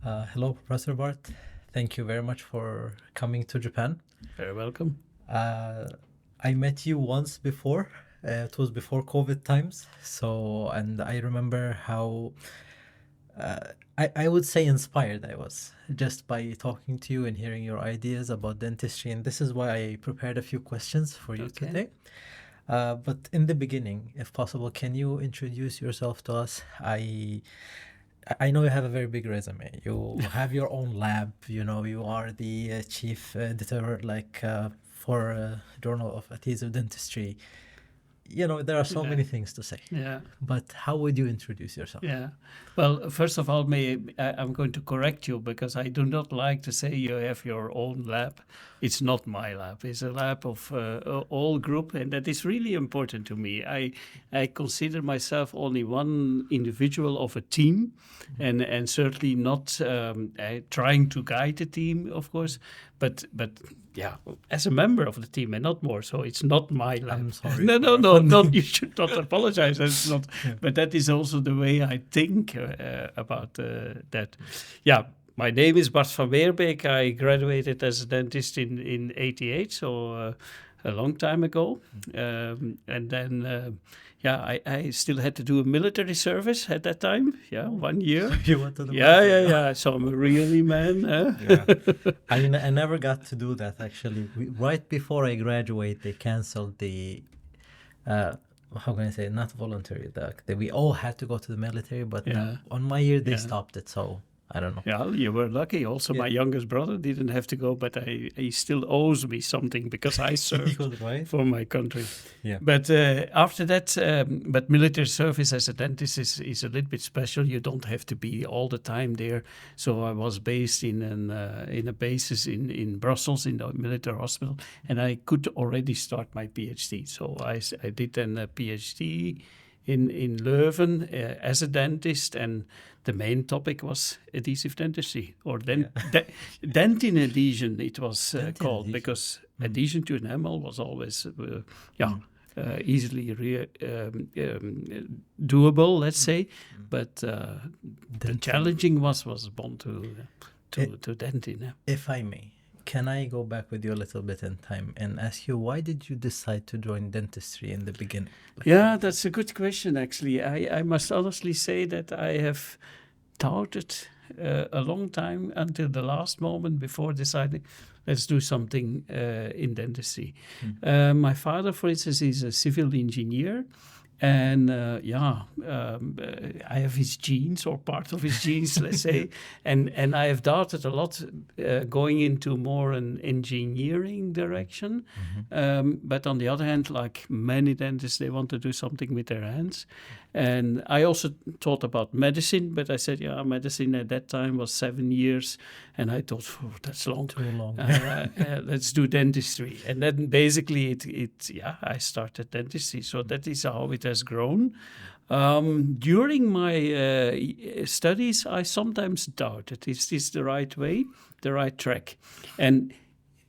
Hello, Professor Bart. Thank you very much for coming to Japan. Very welcome. I met you once before. It was before COVID times. And I remember how I would say inspired I was just by talking to you and hearing your ideas about dentistry. And this is why I prepared a few questions for you Okay. today. But in the beginning, if possible, can you introduce yourself to us? I know you have a very big resume. You have your own lab. You are the chief editor, for Journal of Adhesive Dentistry. There are so Yeah. many things to say. Yeah. But how would you introduce yourself? Yeah. Well, first of all, I'm going to correct you because I do not like to say you have your own lab. It's not my lab. It's a lab of all group, and that is really important to me. I consider myself only one individual of a team, and certainly not trying to guide the team, of course, but yeah, as a member of the team and not more. So it's not my lab. I'm sorry. No. You should not apologize. That's not. Yeah. But that is also the way I think about that. Yeah. My name is Bart Van Meerbeek. I graduated as a dentist in '88, so a long time ago. And then, I still had to do a military service at that time. Yeah, 1 year. So you went to the military? Yeah. So I'm a really man. Yeah. I never got to do that, actually. Right before I graduate, they canceled the... how can I say, not voluntary. We all had to go to the military, but on my year they stopped it. So I don't know. Yeah, you were lucky. Also, my youngest brother didn't have to go, but he still owes me something because I served for my country. Yeah. But after that, but military service as a dentist is a little bit special. You don't have to be all the time there. So I was based in a basis in Brussels in the military hospital, and I could already start my PhD. So I did then a PhD in Leuven as a dentist, and the main topic was adhesive dentistry, or dentin adhesion it was called, adhesion. Because adhesion to enamel was always easily doable, let's say, but the challenging was bond to dentin. If I may, can I go back with you a little bit in time and ask you, why did you decide to join dentistry in the beginning? Yeah, that's a good question, actually. I must honestly say that I have doubted a long time until the last moment before deciding, let's do something in dentistry. My father, for instance, is a civil engineer. And I have his genes, or part of his genes, let's say, and I have doubted a lot going into more an engineering direction. But on the other hand, like many dentists, they want to do something with their hands. And I also thought about medicine, but I said, medicine at that time was 7 years, and I thought, that's long. Too long. Let's do dentistry. And then basically I started dentistry. So that is how it has grown. During my studies, I sometimes doubted, is this the right way, the right track? And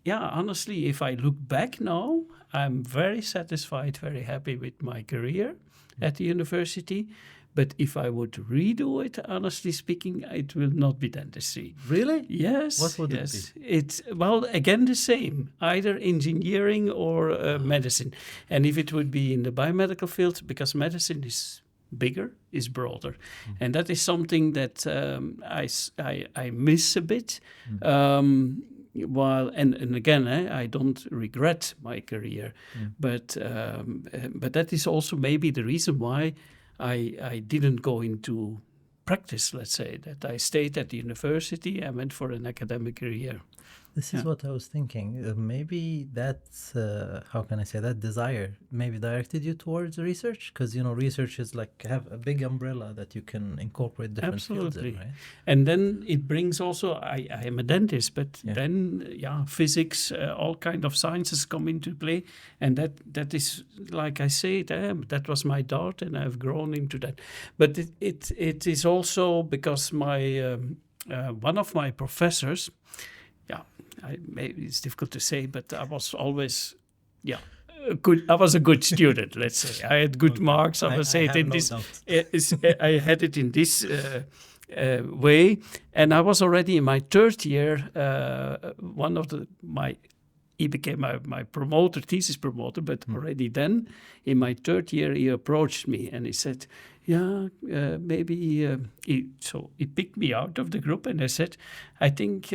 honestly, if I look back now, I'm very satisfied, very happy with my career at the university. But if I would redo it, honestly speaking, it will not be dentistry. Really? Yes. What would it be? Well, again, the same, either engineering or medicine. And if it would be in the biomedical field, because medicine is bigger, is broader. And that is something that I miss a bit. And again, I don't regret my career, but that is also maybe the reason why I didn't go into practice, let's say, that I stayed at the university. I went for an academic career. This is what I was thinking. Maybe that's, that desire maybe directed you towards research? Because, research is have a big umbrella that you can incorporate different fields in, right? And then it brings also, I am a dentist, but then, physics, all kind of sciences come into play. And that is, like I say, that was my doubt, and I've grown into that. But it is also because my one of my professors, maybe it's difficult to say, but I was always, good. I was a good student. Let's say I had good marks. I would say it in this. I had it in this way. And I was already in my third year. He became my promoter, thesis promoter, but already then, in my third year, he approached me and he said, maybe he picked me out of the group and I said, I think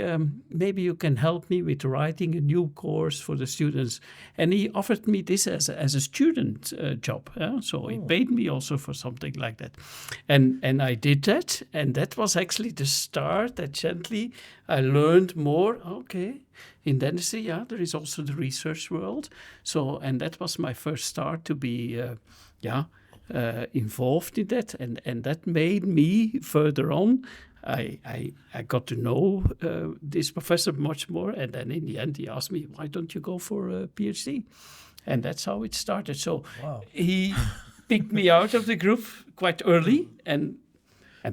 maybe you can help me with writing a new course for the students. And he offered me this as a student job. So he paid me also for something like that. And I did that. And that was actually the start that gently I learned more. Okay, in dentistry, there is also the research world. So, and that was my first start to be, involved in that, and that made me further on. I got to know this professor much more, and then in the end he asked me, "Why don't you go for a PhD?" And that's how it started. So he picked me out of the group quite early, and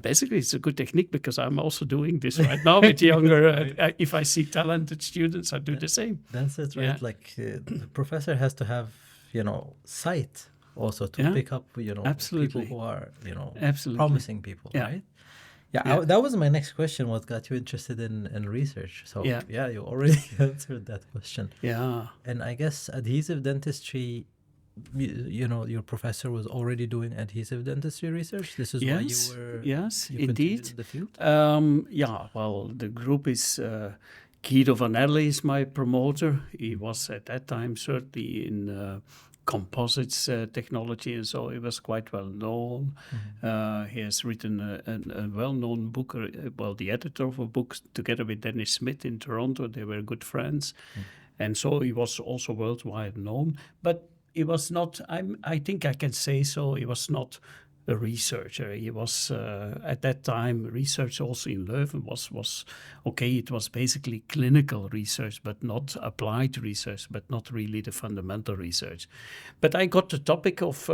basically it's a good technique because I'm also doing this right now with younger. If I see talented students, I do the same. That's it, right? Like the professor has to have sight also to pick up Absolutely. people who are Absolutely. promising people, right? That was my next question. What got you interested in research? So you already answered that question. And I guess adhesive dentistry, your professor was already doing adhesive dentistry research. This is why you were indeed continued in the field. Well, the group is Guido Van Erle is my promoter. He was at that time certainly in composites technology, and so he was quite well known. He has written a well-known book, the editor of a book together with Dennis Smith in Toronto. They were good friends, and so he was also worldwide known. But he was not, I think I can say so, he was not a researcher. He was, at that time, research also in Leuven was okay, it was basically clinical research, but not applied research, but not really the fundamental research. But I got the topic of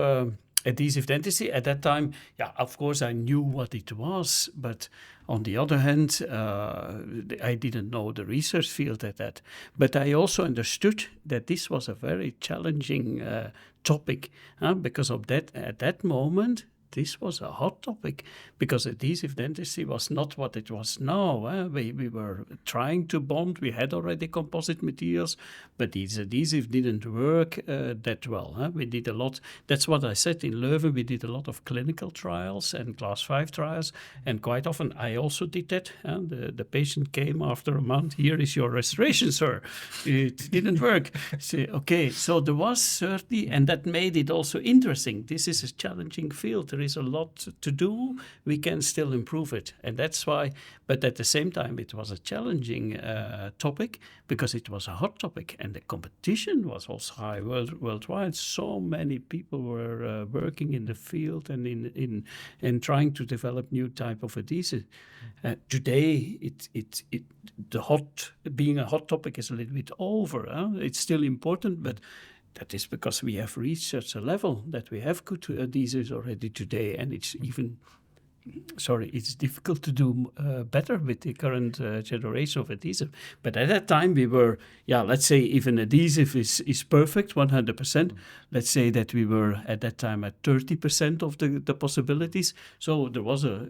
adhesive dentistry. At that time, of course, I knew what it was, but on the other hand, I didn't know the research field at that. But I also understood that this was a very challenging topic, because of that, at that moment, this was a hot topic because adhesive dentistry was not what it was now. We were trying to bond. We had already composite materials, but these adhesive didn't work that well. We did a lot. That's what I said in Leuven. We did a lot of clinical trials and class 5 trials, and quite often I also did that. The patient came after a month. Here is your restoration, sir. It didn't work. So there was certainly, and that made it also interesting. This is a challenging field. There is a lot to do. We can still improve it, and that's why. But at the same time, it was a challenging topic because it was a hot topic, and the competition was also high worldwide. So many people were working in the field and in trying to develop new type of adhesive. Today, being a hot topic is a little bit over. It's still important, but that is because we have reached such a level that we have good adhesives already today, and it's difficult to do better with the current generation of adhesive. But at that time we were, let's say if an adhesive is perfect, 100%, let's say that we were at that time at 30% of the possibilities. So there was a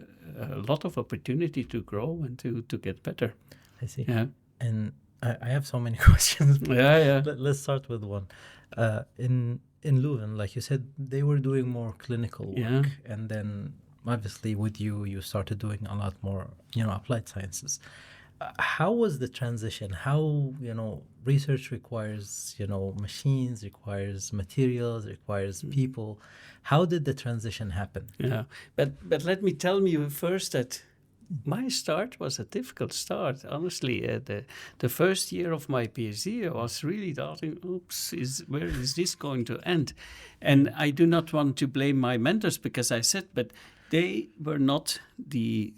lot of opportunity to grow and to get better. I see. Yeah. And I have so many questions. Let's start with one. In Leuven, like you said, they were doing more clinical work, and then obviously with you started doing a lot more, applied sciences. How was the transition? How, research requires, machines, requires materials, requires people. How did the transition happen? But let me tell you first that my start was a difficult start, honestly. The first year of my PhD, I was really doubting, where is this going to end? And I do not want to blame my mentors because I said, but they were not the,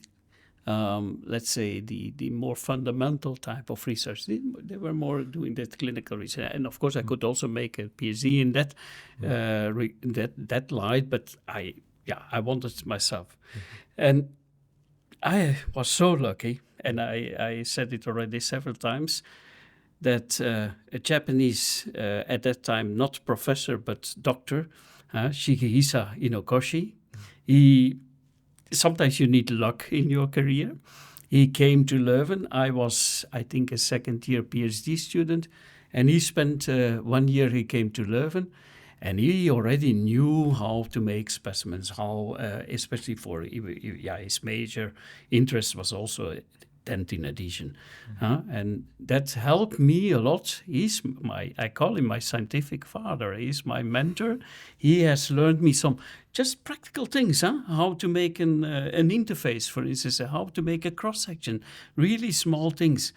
let's say, the more fundamental type of research. They were more doing that clinical research. And of course, I could also make a PhD in that, that light, but I wanted myself. And I was so lucky, and I said it already several times, that a Japanese, at that time, not professor, but doctor, Shigehisa Inokoshi, he sometimes you need luck in your career. He came to Leuven. I was, I think, a second-year PhD student, and he spent 1 year. He came to Leuven, and he already knew how to make specimens. How, especially for his major interest was also dentin adhesion, and that helped me a lot. I call him my scientific father. He's my mentor. He has learned me some just practical things, how to make an interface, for instance, how to make a cross section, really small things.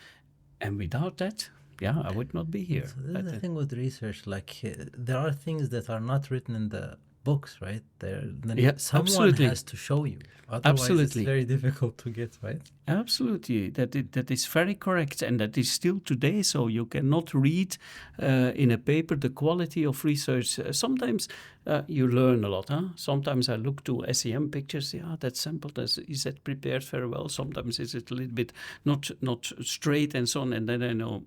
And without that, I would not be here. So this is the thing with research, like there are things that are not written in the books, right? Someone absolutely. has to show you. Otherwise, Absolutely. it's very difficult to get, right? Absolutely, that is very correct, and that is still today. So you cannot read in a paper the quality of research. Sometimes you learn a lot. Sometimes I look to SEM pictures. Yeah, that sample is that prepared very well. Sometimes is it a little bit not straight and so on, and then I know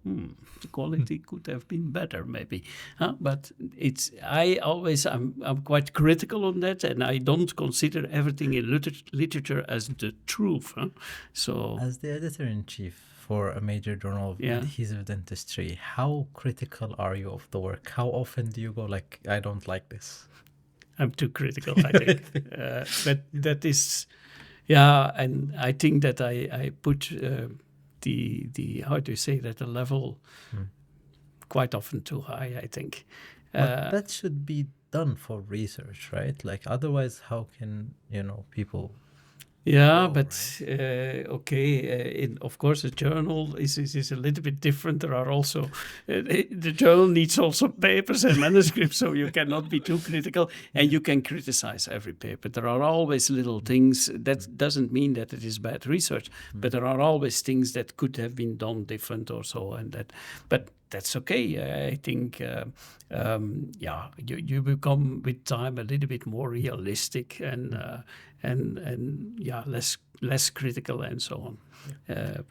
the quality could have been better maybe. But I'm quite critical on that, and I don't consider everything in literature as the truth. So, as the editor-in-chief for a major journal of adhesive dentistry, how critical are you of the work? How often do you go like, I don't like this? I'm too critical, I think. But that is, and I think that I put the how do you say that, the level quite often too high, I think. But that should be done for research, right? Like otherwise, how can people? Yeah, but of course, a journal is a little bit different. There are also the journal needs also papers and manuscripts, so you cannot be too critical, and you can criticize every paper. There are always little things. That doesn't mean that it is bad research, but there are always things that could have been done different or so, but that's okay. I think, you become with time a little bit more realistic and less critical and so on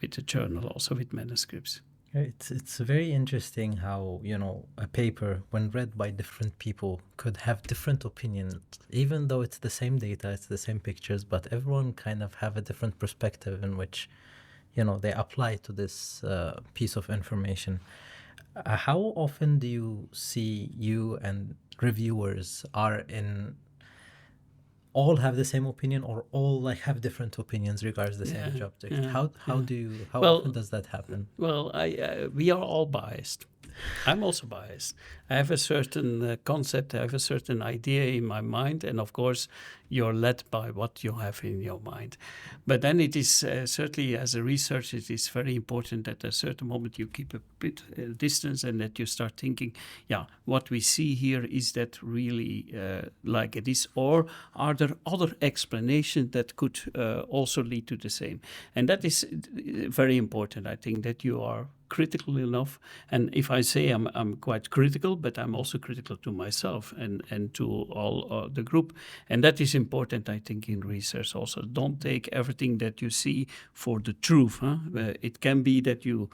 with the journal, also with manuscripts. It's very interesting how a paper, when read by different people, could have different opinions, even though it's the same data, it's the same pictures, but everyone kind of have a different perspective in which they apply to this piece of information. How often do you see you and reviewers all have the same opinion, or all like have different opinions regards the same subject? How often does that happen? Well, we are all biased. I'm also biased. I have a certain concept, I have a certain idea in my mind, and of course, you're led by what you have in your mind. But then it is certainly, as a researcher, it is very important that at a certain moment you keep a bit distance and that you start thinking, what we see here, is that really like it is, or are there other explanations that could also lead to the same? And that is very important, I think, that you are critical enough. And if I say I'm quite critical, but I'm also critical to myself and to all the group. And that is important, I think, in research also. Don't take everything that you see for the truth. It can be that you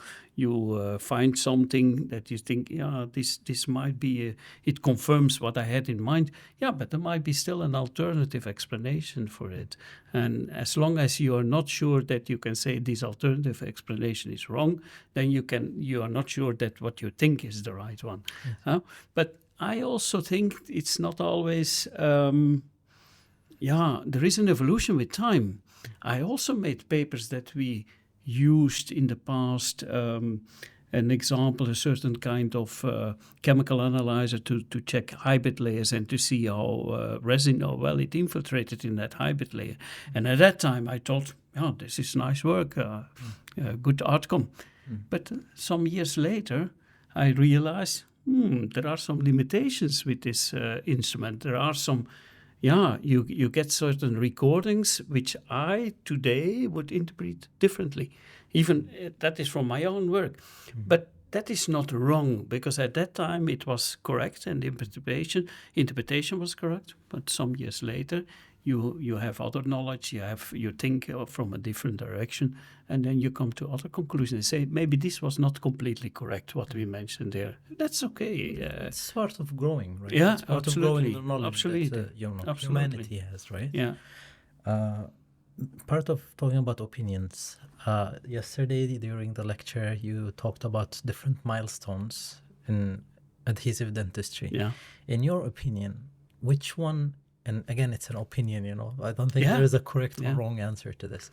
find something that you think, this might be, it confirms what I had in mind. But there might be still an alternative explanation for it. And as long as you are not sure that you can say this alternative explanation is wrong, then you are not sure that what you think is the right one. Yes. But I also think it's not always, there is an evolution with time. I also made papers that we used in the past, an example, a certain kind of chemical analyzer to check hybrid layers and to see how resin, how well it infiltrated in that hybrid layer. And at that time I thought, this is nice work, good outcome. But some years later I realized, there are some limitations with this instrument. There are some, you get certain recordings which I today would interpret differently. Even that is from my own work. But that is not wrong, because at that time it was correct and the interpretation was correct. But some years later, you have other knowledge, you think from a different direction, and then you come to other conclusions and say, maybe this was not completely correct, what we mentioned there. That's okay. It's part of growing, right? Yeah, it's part absolutely. of growing the knowledge Absolutely. that humanity has, right? Yeah. part of talking about opinions, yesterday during the lecture, you talked about different milestones in adhesive dentistry. Yeah. In your opinion, which one, and again, it's an opinion, I don't think Yeah. there is a correct or Yeah. wrong answer to this.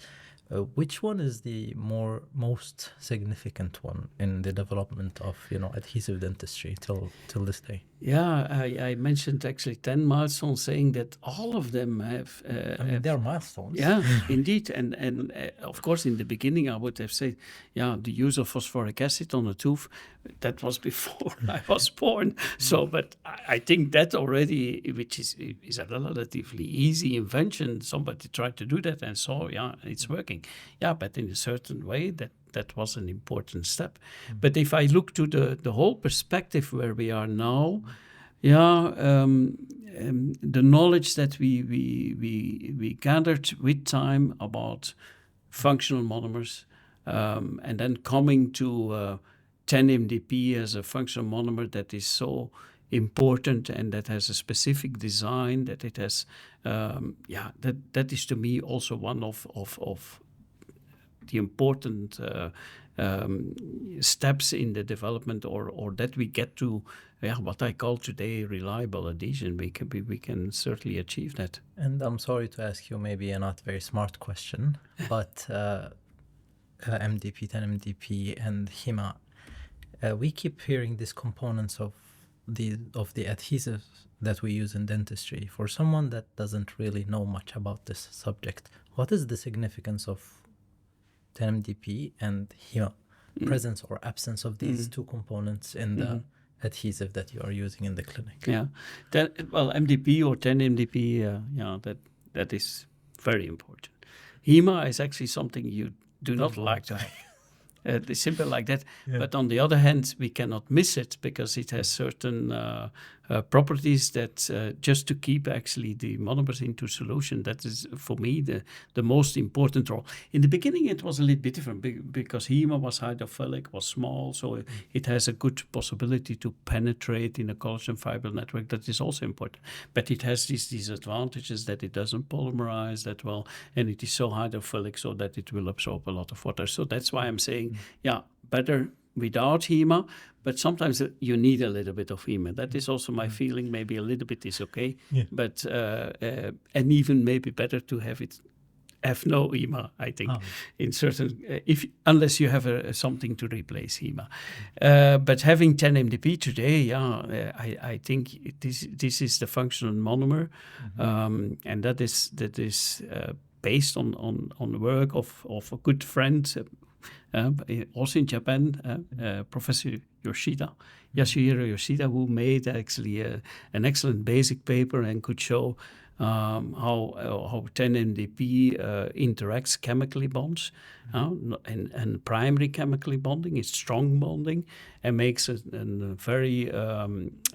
Which one is the most significant one in the development of, adhesive dentistry till this day? Yeah, I mentioned actually 10 milestones, saying that all of them have... they're milestones. Yeah, indeed. And of course, in the beginning, I would have said, the use of phosphoric acid on a tooth, that was before I was born. So, but I think that already, which is a relatively easy invention, somebody tried to do that and saw, it's working. Yeah, but in a certain way, that was an important step. But if I look to the whole perspective where we are now, the knowledge that we gathered with time about functional monomers, and then coming to 10-MDP as a functional monomer that is so important and that has a specific design, that it has, that is to me also one of the important steps in the development, or that we get to what I call today reliable adhesion. We can certainly achieve that. And I'm sorry to ask you maybe a not very smart question, but MDP, 10-MDP, and HEMA, we keep hearing these components of the adhesives that we use in dentistry. For someone that doesn't really know much about this subject, what is the significance of 10-MDP and HEMA, presence or absence of these two components in the adhesive that you are using in the clinic? Yeah, MDP or 10-MDP, that is very important. HEMA is actually something you do not like to have. It's simple like that. Yeah. But on the other hand, we cannot miss it because it has certain properties that just to keep actually the monomers into solution, that is for me the most important role. In the beginning, it was a little bit different because HEMA was hydrophilic, was small, so it has a good possibility to penetrate in a collagen fiber network. That is also important. But it has these disadvantages that it doesn't polymerize that well, and it is so hydrophilic so that it will absorb a lot of water. So that's why I'm saying, better without HEMA, but sometimes you need a little bit of HEMA. That is also my feeling. Maybe a little bit is okay, but and even maybe better to have no HEMA, I think, in certain, unless you have something to replace HEMA. But having 10-MDP today, I think this is the functional monomer, and that is based on the work of a good friend, also in Japan, Professor Yasuhiro Yoshida, who made actually an excellent basic paper and could show how 10-MDP interacts chemically bonds, and primary chemically bonding is strong bonding and makes a very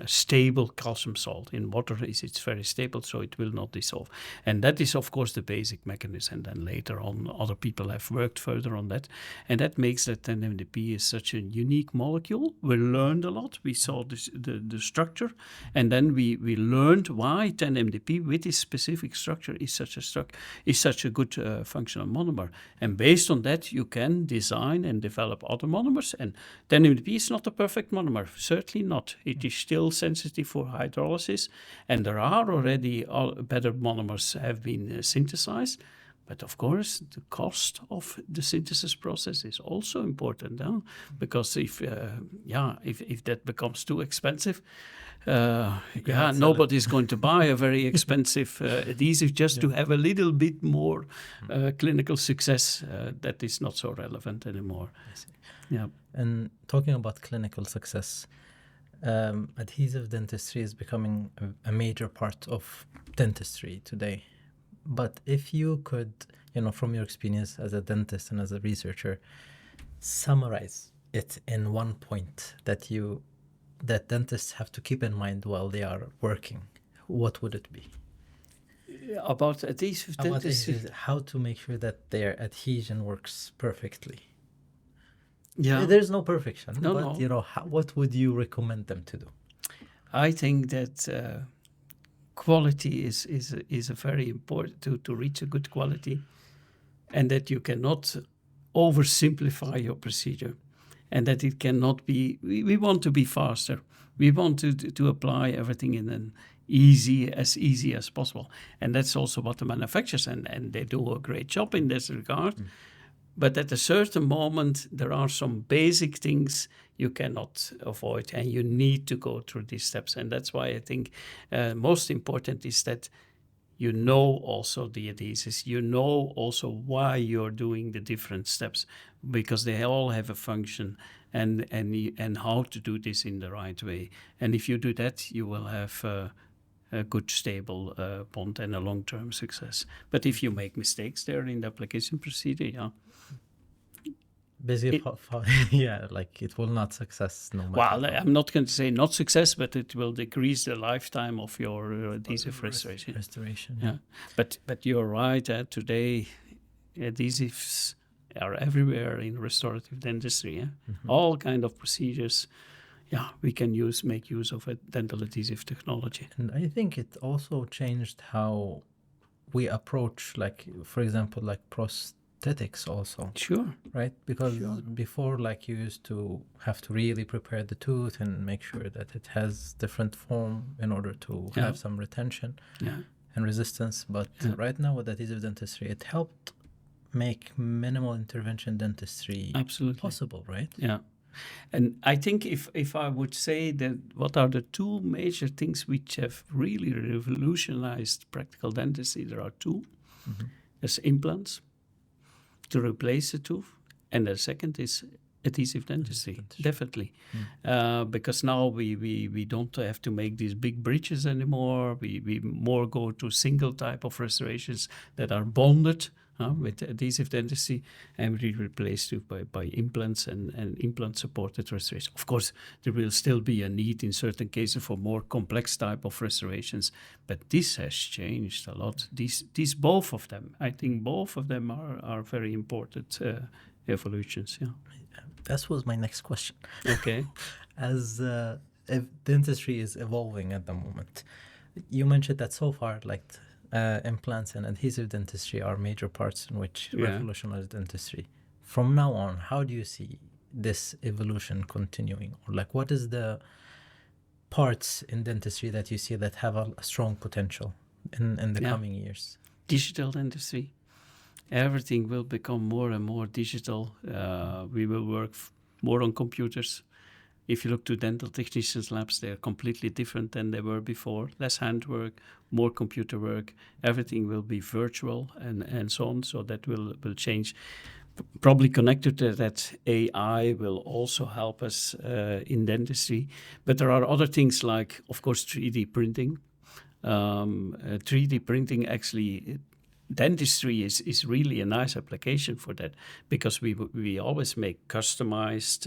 stable calcium salt. In water it's very stable, so it will not dissolve. And that is, of course, the basic mechanism. And then later on, other people have worked further on that. And that makes that 10-MDP is such a unique molecule. We learned a lot. We saw the structure. And then we learned why 10-MDP with its specific structure is such a good functional monomer. And based on that, you can design and develop other monomers. And 10-MDP is not a perfect monomer, certainly not. It is still sensitive for hydrolysis, and there are already better monomers have been synthesized. But of course, the cost of the synthesis process is also important, because if that becomes too expensive, nobody's going to buy a very expensive adhesive just to have a little bit more clinical success. That is not so relevant anymore. Yeah. And talking about clinical success, adhesive dentistry is becoming a major part of dentistry today. But if you could, from your experience as a dentist and as a researcher, summarize it in one point that dentists have to keep in mind while they are working, what would it be? About adhesive dentistry? How to make sure that their adhesion works perfectly. Yeah. There's no perfection, no. What would you recommend them to do? I think that quality is a very important to reach a good quality. and that you cannot oversimplify your procedure, and that it cannot be. We want to be faster. We want to apply everything in an easy as possible, and that's also what the manufacturers and they do a great job in this regard. But at a certain moment, there are some basic things you cannot avoid, and you need to go through these steps. And that's why I think most important is that you know also the adhesives, you know also why you're doing the different steps, because they all have a function and how to do this in the right way. And if you do that, you will have a good, stable bond and a long-term success. But if you make mistakes there in the application procedure, Basically, yeah, like it will not success no matter. Well, I'm not going to say not success, but it will decrease the lifetime of your adhesive restoration. Yeah. But you're right. Today, adhesives are everywhere in restorative dentistry. Yeah? All kind of procedures. Yeah, we can make use of a dental adhesive technology. And I think it also changed how we approach, like, for example, like prosthetics also. Sure. Right? Because before, like, you used to have to really prepare the tooth and make sure that it has different form in order to have some retention and resistance. But right now with adhesive dentistry, it helped make minimal intervention dentistry possible, right? Yeah. And I think if I would say that what are the two major things which have really revolutionized practical dentistry, there are two. There's implants to replace the tooth, and the second is adhesive dentistry. Definitely. Because now we don't have to make these big bridges anymore. We more go to single type of restorations that are bonded with adhesive dentistry, and we replace it by implants and implant-supported restoration. Of course, there will still be a need in certain cases for more complex type of restorations, but this has changed a lot. These both of them, I think both of them are very important evolutions. Yeah. That was my next question. Okay. As if dentistry is evolving at the moment, you mentioned that so far, like, implants and adhesive dentistry are major parts in which revolutionize dentistry. From now on, how do you see this evolution continuing? Or, like, what is the parts in dentistry that you see that have a strong potential in the coming years? Digital dentistry. Everything will become more and more digital. We will work more on computers. If you look to dental technicians' labs, they're completely different than they were before. Less handwork, more computer work. Everything will be virtual and so on. So that will change. Probably connected to that, AI will also help us in dentistry. But there are other things like, of course, 3D printing. 3D printing actually... Dentistry is really a nice application for that, because we always make customized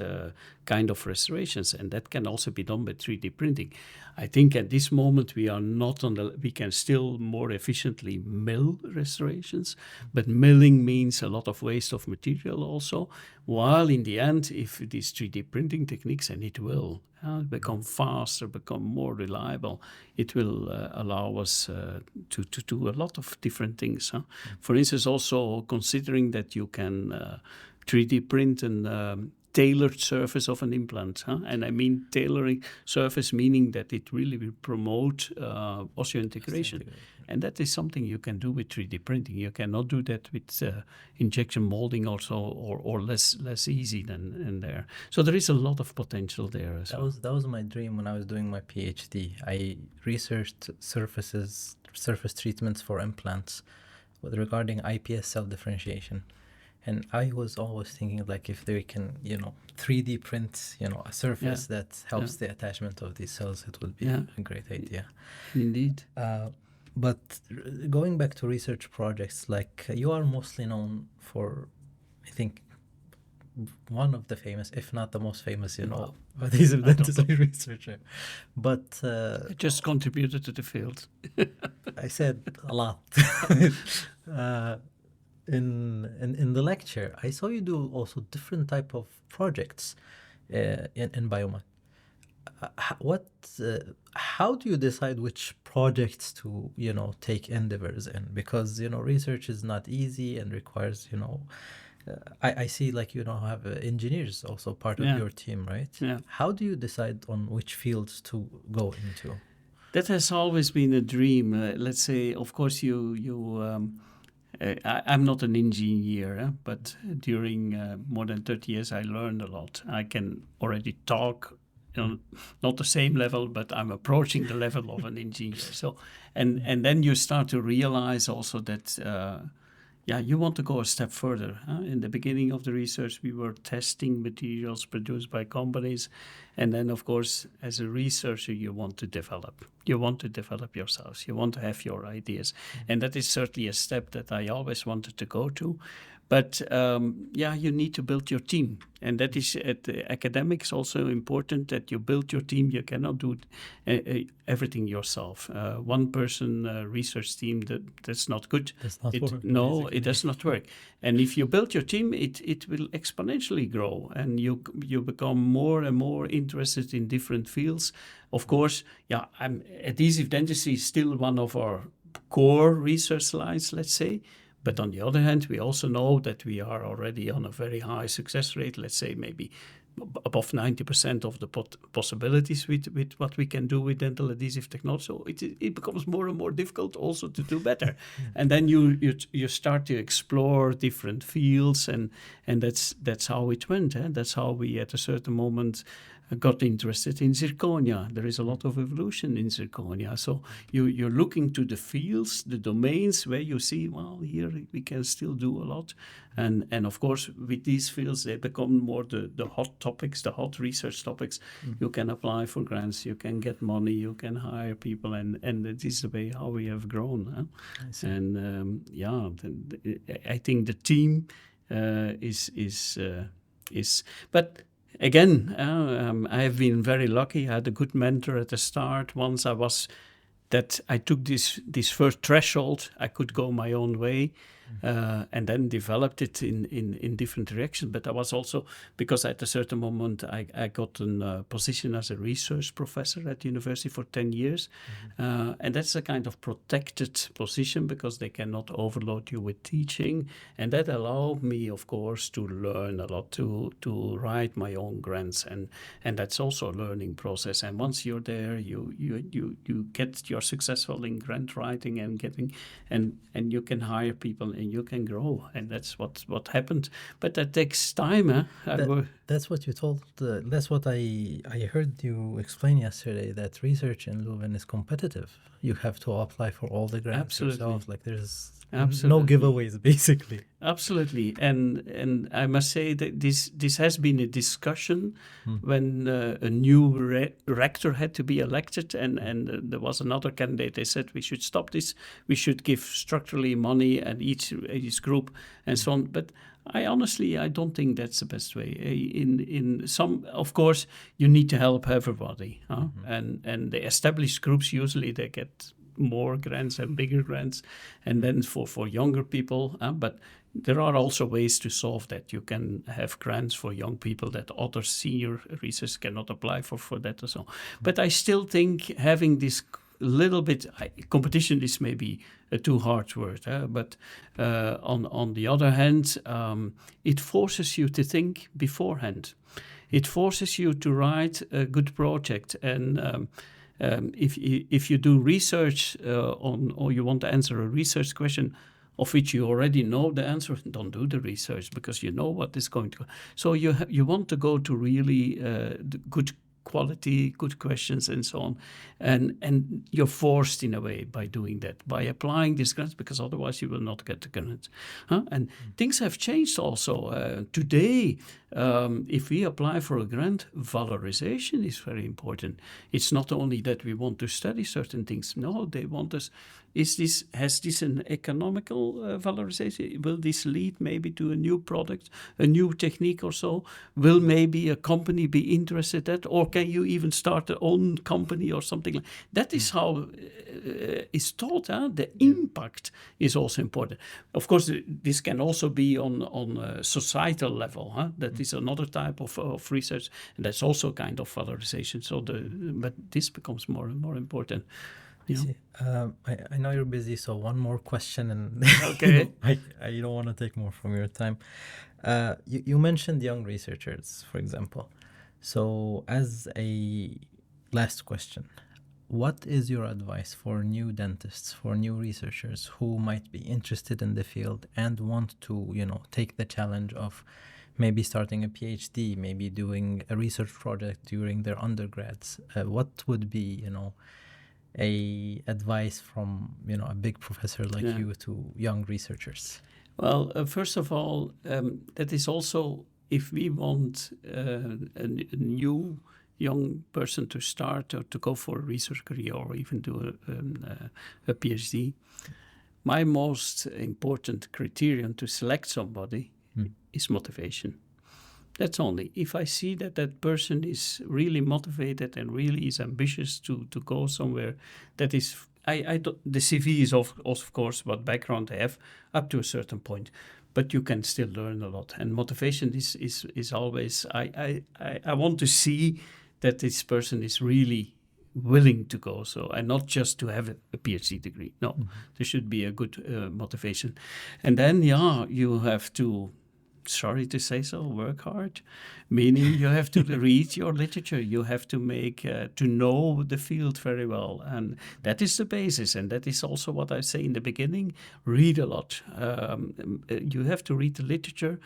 kind of restorations, and that can also be done by 3D printing. I think at this moment we are not we can still more efficiently mill restorations, but milling means a lot of waste of material also, while in the end, if these 3D printing techniques, and it will become faster, become more reliable, it will allow us to do a lot of different things. For instance, also considering that you can 3D print an tailored surface of an implant. And I mean tailoring surface, meaning that it really will promote osseointegration. And that is something you can do with 3D printing. You cannot do that with injection molding also, or less easy than there. So there is a lot of potential there as well. That was my dream when I was doing my PhD. I researched surface treatments for implants regarding IPS cell differentiation. And I was always thinking, like, if they can, 3D print, a surface that helps the attachment of these cells, it would be a great idea. Indeed. But going back to research projects, like, you are mostly known for, I think, one of the famous, if not the most famous, adhesive dentistry researcher. But I just contributed to the field. I said a lot. In the lecture, I saw you do also different type of projects in biomed. what how do you decide which projects to, take endeavors in? Because, research is not easy and requires, I see, like, have engineers also part of Yeah, your team, right? yeah. How do you decide on which fields to go into? That has always been a dream. Let's say, of course, I'm not an engineer, but during more than 30 years, I learned a lot. I can already talk, not the same level, but I'm approaching the level of an engineer. So, and then you start to realize also that, you want to go a step further. In the beginning of the research, we were testing materials produced by companies. And then, of course, as a researcher, you want to develop. You want to develop yourselves. You want to have your ideas. And that is certainly a step that I always wanted to go to. But you need to build your team. And that is at the academics also important that you build your team. You cannot do everything yourself. One person research team, that's not good. Does not work, No, basically. it does not work. And if you build your team, it will exponentially grow. And you become more and more interested in different fields. Of course, adhesive dentistry is still one of our core research lines, let's say. But on the other hand, we also know that we are already on a very high success rate, let's say maybe above 90% of the possibilities with what we can do with dental adhesive technology. So it becomes more and more difficult also to do better. And then you start to explore different fields, and that's how it went. That's how we at a certain moment got interested in zirconia. There is a lot of evolution in zirconia. So you're looking to the fields, the domains where you see, well, here we can still do a lot. And of course, with these fields, they become more the hot topics, the hot research topics. You can apply for grants, you can get money, you can hire people, and it is the way how we have grown. I see. And I think the team is. But again, I have been very lucky. I had a good mentor at the start. Once I took this first threshold, I could go my own way. And then developed it in different directions. But I was also, because at a certain moment I got a position as a research professor at the university for 10 years. And that's a kind of protected position because they cannot overload you with teaching. And that allowed me, of course, to learn a lot, to write my own grants. And that's also a learning process. And once you're there, you're successful in grant writing and getting, and you can hire people and you can grow, and that's what happened. But that takes time. That's what you told. That's what I heard you explain yesterday. That research in Leuven is competitive. You have to apply for all the grants yourself. Like there's no giveaways, basically. Absolutely, and I must say that this has been a discussion when a new rector had to be elected, and there was another candidate. They said we should stop this. We should give structurally money and each group and so on. But I don't think that's the best way. In some, of course, you need to help everybody, and the established groups usually they get more grants and bigger grants, and then for younger people, but there are also ways to solve that. You can have grants for young people that other senior research cannot apply for that or so. But I still think having this little bit competition is maybe a too hard word, but on the other hand, it forces you to think beforehand. It forces you to write a good project, and if you do research or you want to answer a research question of which you already know the answer, don't do the research because you know what is going to. So you want to go to really good quality, good questions, and so on, and you're forced in a way by doing that, by applying these grants, because otherwise you will not get the grant. And things have changed also. Today, if we apply for a grant, valorization is very important. It's not only that we want to study certain things. No, they want us Has this an economical valorization? Will this lead maybe to a new product, a new technique or so? Will maybe a company be interested in that, or can you even start your own company or something like that? Is how it's taught. The impact is also important. Of course, this can also be on a societal level. That is another type of research, and that's also kind of valorization. But this becomes more and more important. See, I know you're busy, so one more question, and Okay. I don't want to take more from your time. You mentioned young researchers, for example. So, as a last question, what is your advice for new dentists, for new researchers who might be interested in the field and want to, take the challenge of maybe starting a PhD, maybe doing a research project during their undergrads? What would be, a advice from a big professor like you to young researchers? Well, first of all, that is also if we want a new young person to start or to go for a research career or even do a PhD, my most important criterion to select somebody is motivation. That's only. If I see that that person is really motivated and really is ambitious to go somewhere, that is, the CV is of course what background they have up to a certain point, but you can still learn a lot. And motivation is always, I want to see that this person is really willing to go, and not just to have a PhD degree. No, there should be a good motivation. And then, you have to, sorry to say so, work hard, meaning you have to read your literature, you have to to know the field very well, and that is the basis. And that is also what I say in the beginning: read a lot. You have to read the literature.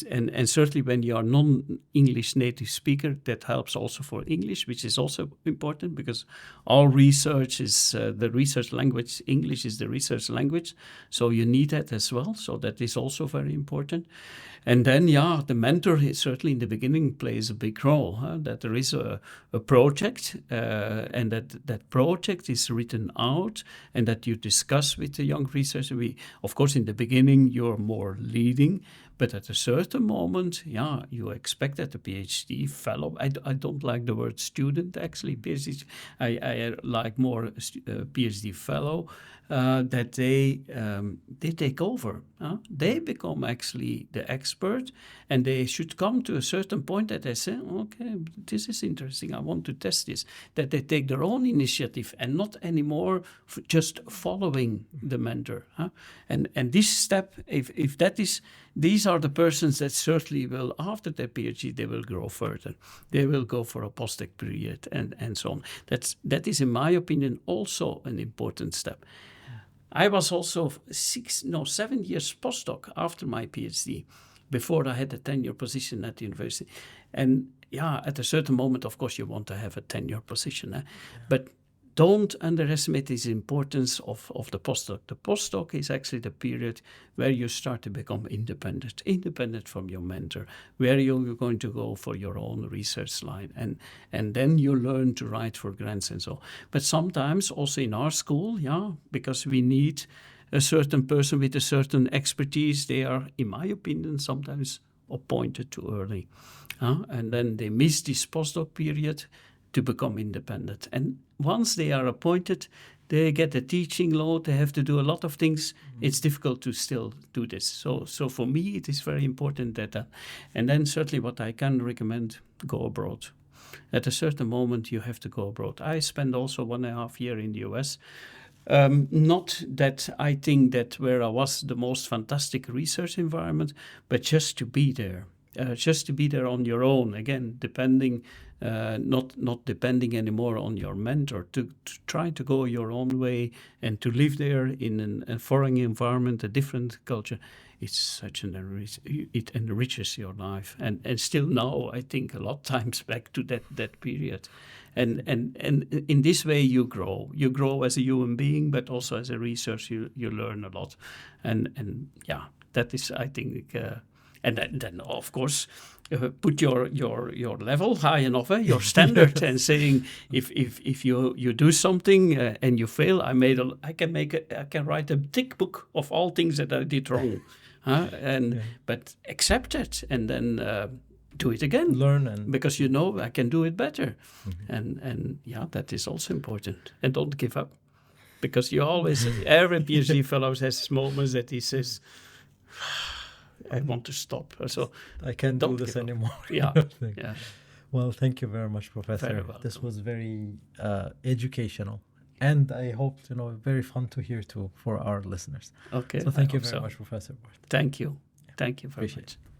And certainly when you are non-English native speaker, that helps also for English, which is also important, because all research is the research language. English is the research language, so you need that as well. So that is also very important. And then, the mentor certainly in the beginning plays a big role. That there is a project, and that project is written out, and that you discuss with the young researcher. Of course, in the beginning, you're more leading, but at a certain moment, you expect that a PhD fellow, I don't like the word student, actually, PhD, I like more PhD fellow, that they take over. They become actually the expert, and they should come to a certain point that they say, okay, this is interesting, I want to test this. That they take their own initiative and not anymore just following the mentor. And this step, if that is, these are the persons that certainly will, after their PhD, they will grow further. They will go for a postdoc period and so on. That is, in my opinion, also an important step. I was also 7 years postdoc after my PhD, before I had a tenure position at the university. And at a certain moment, of course, you want to have a tenure position. But don't underestimate the importance of the postdoc. The postdoc is actually the period where you start to become independent from your mentor, where you're going to go for your own research line. And then you learn to write for grants and so. But sometimes also in our school, because we need a certain person with a certain expertise, they are, in my opinion, sometimes appointed too early. And then they miss this postdoc period to become independent. And once they are appointed, they get a teaching load, they have to do a lot of things. It's difficult to still do this. So for me, it is very important that, and then certainly what I can recommend, go abroad. At a certain moment, you have to go abroad. I spent also 1.5 years in the US. Not that I think that where I was the most fantastic research environment, but just to be there. Just to be there on your own, again, depending, not depending anymore on your mentor, to try to go your own way and to live there in a foreign environment, a different culture. It's such it enriches your life, and still now I think a lot of times back to that period, and in this way you grow as a human being, but also as a researcher you learn a lot, and that is, I think. And then of course, put your level high enough, your standard, and saying if you do something and you fail, I can write a thick book of all things that I did wrong, but accept it and then do it again. Learn and because I can do it better, and that is also important. And don't give up, because you always every PhD fellow has moments that he says, I want to stop. So I can't do don't this give up. anymore. Yeah, Thing. yeah. Well, thank you very much, Professor. Very welcome. This was very educational, and I hope very fun to hear too for our listeners. Okay. So thank I you hope very so. much, Professor Bart. Thank you. Thank you very Appreciate much. it.